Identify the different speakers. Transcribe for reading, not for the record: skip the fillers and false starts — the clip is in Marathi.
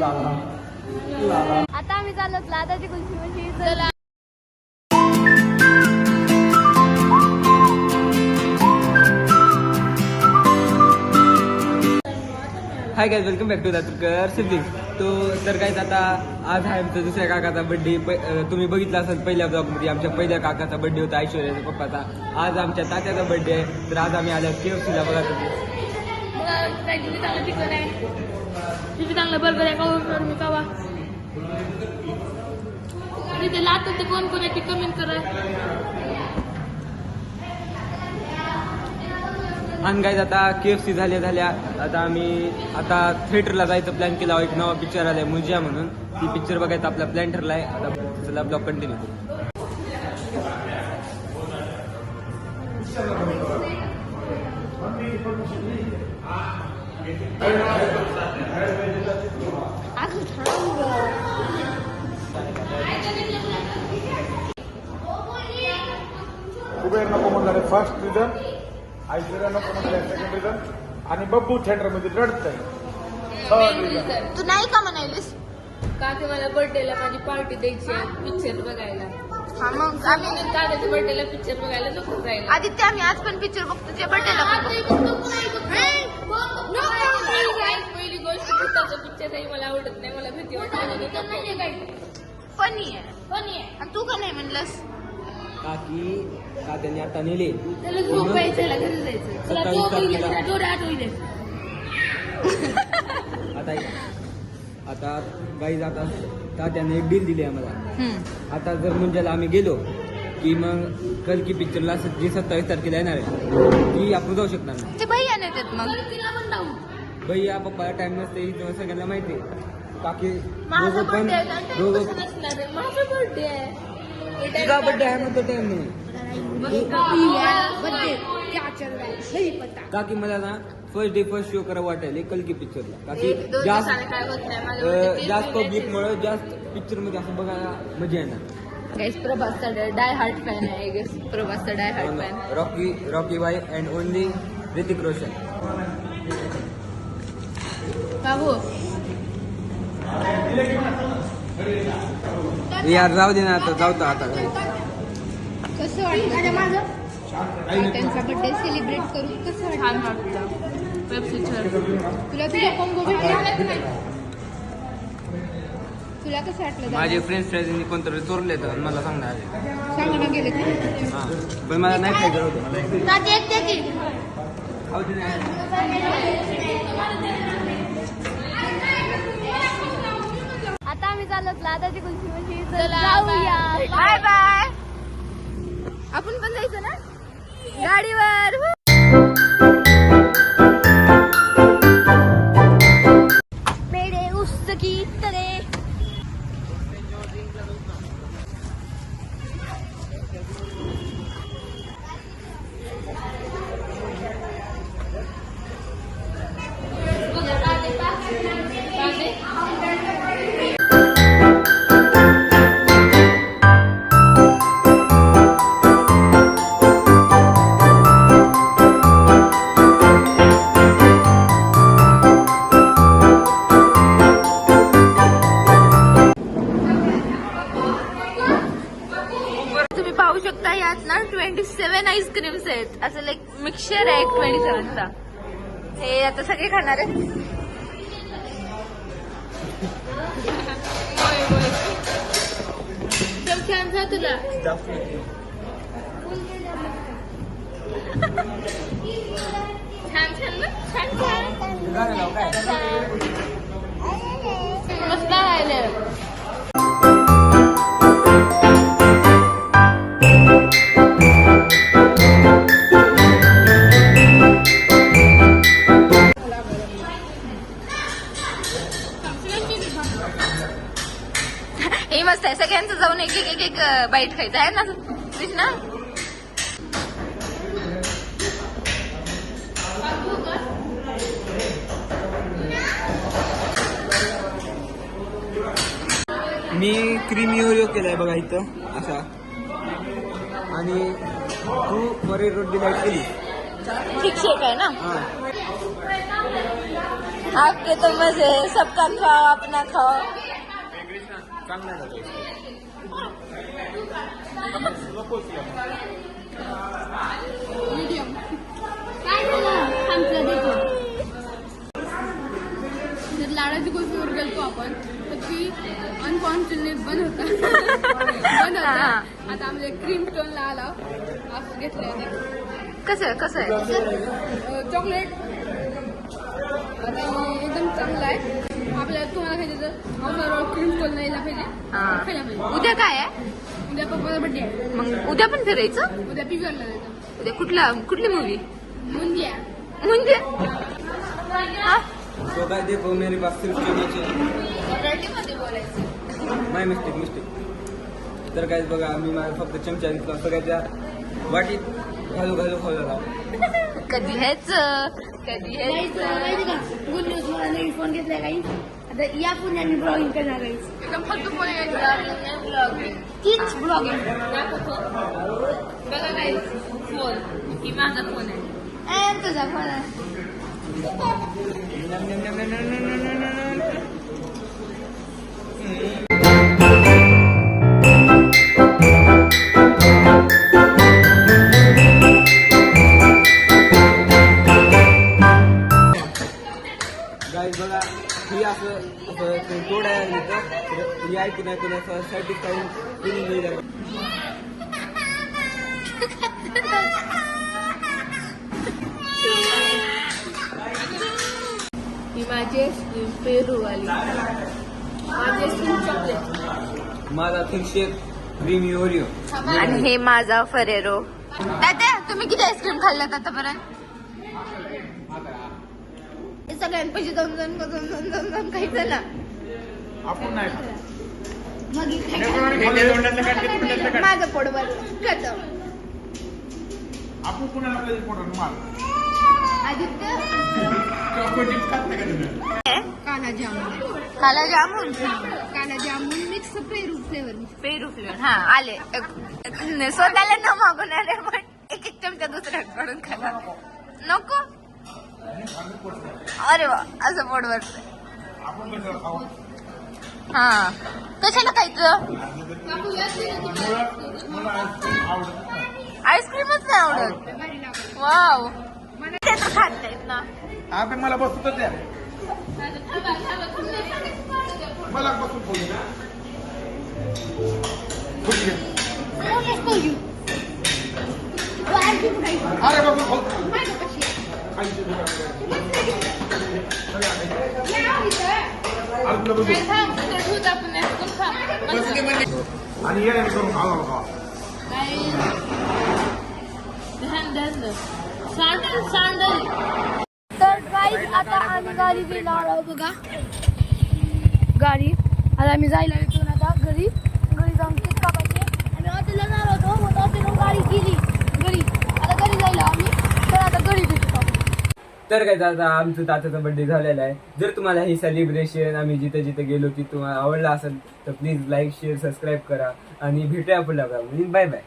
Speaker 1: आता आम्ही चाललो दादाची कुल्फी म्हणजे चला.
Speaker 2: Hi guys, welcome back to Daturkar sibling. तर काय आता आज आहे आमचा दुसऱ्या काकाचा बर्थडे. तुम्ही बघितला असाल पहिल्या ब्लॉगमध्ये आमच्या पहिल्या काकाचा बर्थडे होता, ऐश्वर्याचा पप्पाचा. आज आमच्या तात्याचा बर्थडे आहे. तर आज आम्ही आलो KFCला. बघा तुम्ही
Speaker 1: चांगलं बर्गर आहे का मी कावा तिथे लात ते कोण कोण आहे कमेंट करा.
Speaker 2: आणि गाईज आता KFC झाल्या आता आम्ही थिएटरला जायचं प्लॅन केला. एक नवा पिक्चर आलाय मुजिया म्हणून. ती पिक्चर बघायचा आपला प्लॅन ठरलाय. आता चला ब्लॉग कंटिन्यू करू.
Speaker 3: कुबेर नको म्हणणारे फर्स्ट रिझन, ऐश्वर्या नको म्हणणारे सेकंड रिझन आणि बब्बू थिएटर मध्ये रडतंय थर्ड रिझन.
Speaker 1: तू नाही का म्हणालीस
Speaker 4: का की मला बर्थडेला माझी पार्टी द्यायची आहे पिक्चर बघायला.
Speaker 1: हा मग आम्ही
Speaker 4: दादाच्या बर्थडेला पिक्चर बघायला नको जायला.
Speaker 1: आदित्य आम्ही आज पण पिक्चर बघतो तुझ्या बर्थडेला.
Speaker 4: पहिली गोष्ट भूताचा पिक्चर आहे, मला आवडत नाही, मला भीती वाटते.
Speaker 1: फनी आहे आणि तू का नाही म्हणलंस.
Speaker 2: का त्यांनी आता नेले
Speaker 4: त्याला झोपायचं, घरी जायचं. तुला
Speaker 2: आता गाईज आता तात्याने एक डील दिली आम्हाला. आता जर मुंजाला आम्ही गेलो की मग कल की पिक्चरला जी 27 तारखेला येणार आहे ती आपण जाऊ शकणार नाही.
Speaker 1: ते भैया नेतात मग
Speaker 2: भैया पप्पा टाइम नसते किंवा सगळ्यांना माहिती आहे. काकी
Speaker 1: माझा
Speaker 2: दोघं पण
Speaker 1: बर्थडे आहे
Speaker 2: दोघं
Speaker 4: माझा बर्थडे आहे.
Speaker 2: तुझा बर्थडे आहे मग तो टाइम नाही. काकी मला ना फर्स्ट शो करा वाटायला कलकी पिक्चरला. काकी जास्त पब्लिक मुळे जास्त पिक्चर मध्ये असं बघायला मजा येणार.
Speaker 4: गाईस प्रभासचा डाय हार्ट फॅन आहे. गाईस प्रभासचा die hard fan.
Speaker 2: Rocky Bhai and only Hrithik Roshan.
Speaker 4: बाबू
Speaker 2: यार जाऊ दे ना, आता जाऊ आता.
Speaker 1: कसं वाटतं माझं त्यांचा बर्थडे सेलिब्रेट करून कसं वाटतं.
Speaker 4: छान वाटतं.
Speaker 1: तुला तुझा कॉम्बो भेटला. तुला कसं वाटलं
Speaker 2: माझे फ्रेंड्स कोणतरी चोरले तर मला सांगणार
Speaker 1: सांगणं गेले
Speaker 2: हा पण मला नाही खायचं होतं.
Speaker 1: आता आम्ही चाललो दादाची कुल्फी म्हणजे जाऊया. Bye bye. आपण पण जायचं ना गाडीवर. मेरे उस्तकी तरे पाहू शकता. यात ना 27 आईस्क्रीम्स आहेत. असं लाईक मिक्सचर आहे 27चा. हे आता सगळे खाणार आहेत.
Speaker 4: छान जा तुला. छान मस्त राहिलं.
Speaker 1: हे मस्त आहे. सगळ्यांचं जाऊन एक एक एक बाईट खायचं आहे ना कृष्णा.
Speaker 2: मी क्रीमी ओरिओ केलाय बघा इथं असा. आणि तू बरे रोड डिलाईट केली.
Speaker 1: ठीक शेक आहे ना.
Speaker 2: हा
Speaker 1: आपके तो मजे सबका खाओ अपना खाओ.
Speaker 4: मीडियम काय झालं आमचं देखो जर लाडाची गोष्टीवर गेलतो आपण तर ती अनकॉन्फिडंट बंद होता आता आम्हाला क्रीम टोनला आला असं घेतलंय
Speaker 1: कसं आहे
Speaker 4: चॉकलेट आता एकदम चांगलं आहे आपल्याला तुम्हाला खायचं तर औषधावर क्रीम टोन नाही पाहिजे खायला पाहिजे.
Speaker 1: उद्या काय आहे
Speaker 4: उद्या पप्पाचा बड्डे आहे
Speaker 1: मग उद्या पण फिरायचं
Speaker 4: उद्या पिझ्झाला जायचं
Speaker 1: उद्या कुठली मूवी
Speaker 4: मुंजिया
Speaker 1: म्हणजे
Speaker 2: तो काय देखो मेरे पास सिर्फ नीचे
Speaker 1: मराठीमध्ये बोलायचं
Speaker 2: माय मिस्टेक तर काय बघा मी माझा फक्त चमचा घेतला सगळ्याच्या वाटीत घालू खायला
Speaker 1: कधी ह्याचं
Speaker 4: गुड न्यूज मला नवीन फोन घेतलाय काही आता या पुण्याने ब्लॉगिंग करणार काही एकदम फक्त फोन तीच ब्लॉगिंग
Speaker 1: बघा काय फोन की माझा फोन आहे
Speaker 4: तुझा फोन आहे
Speaker 2: गाईज बघा ही असं तोडा तर ही ऐकून असं सॅटिस्फाईंग फिलिंग येईल.
Speaker 4: ही माझी पेरूवाली माझी चॉकलेट
Speaker 2: माझा थिनशेक क्रीमी ओरिओ
Speaker 1: आणि हे माझा फरेरो. तात्या तुम्ही किती आईस्क्रीम खाल्ल्यात आतापर्यंत सगळ्यांपाशी दोन खायचं ना
Speaker 3: आपण नाही खात.
Speaker 4: मग
Speaker 1: माझं पोट भरलं खतम.
Speaker 3: आपण कुणाला कधी पोटात मार
Speaker 1: आदित्य
Speaker 3: चॉकलेट खात नाही का तुम्ही?
Speaker 1: काला जामून
Speaker 4: काला जामुन मिक्स पेरू फ्लेवर
Speaker 1: पेरू फ्लेवर हा आले स्वतःला न मागून आले पण एक चमचा दुसऱ्याकडून खाला नको. अरे वा असं पोट भरतंय.
Speaker 3: आपण कसं खाऊ
Speaker 1: हा कशाला खायचं
Speaker 3: मला आईस्क्रीम आवडत नाही.
Speaker 1: आईस्क्रीमच नाही आवडत. वाव ते तर खात नाहीत ना.
Speaker 3: आता मला बसत द्या मला बसून बोलू ना खुश घे. अरे बसून बोल खायचं आणि ये करून खावा खावा
Speaker 4: तर गाईज आता आम्ही गाडी गेलो बघा गाडी आता आम्ही जायला येतो आता घरी जाऊन केक कापायचे आणि हॉटेलला जाणार होतो मग हॉटेलून गाडी गेली घरी आता घरी जायला आम्ही तर आता घरी भेटू आपण.
Speaker 2: तर काय आता आमचं तात्याचा बर्थडे झालेला आहे. जर तुम्हाला हे सेलिब्रेशन आम्ही जिथे जिथे गेलो की तुम्हाला आवडला असेल तर प्लीज लाईक शेअर सबस्क्राईब करा आणि भेटूया पुढल्या ब्लॉगमध्ये. Bye bye.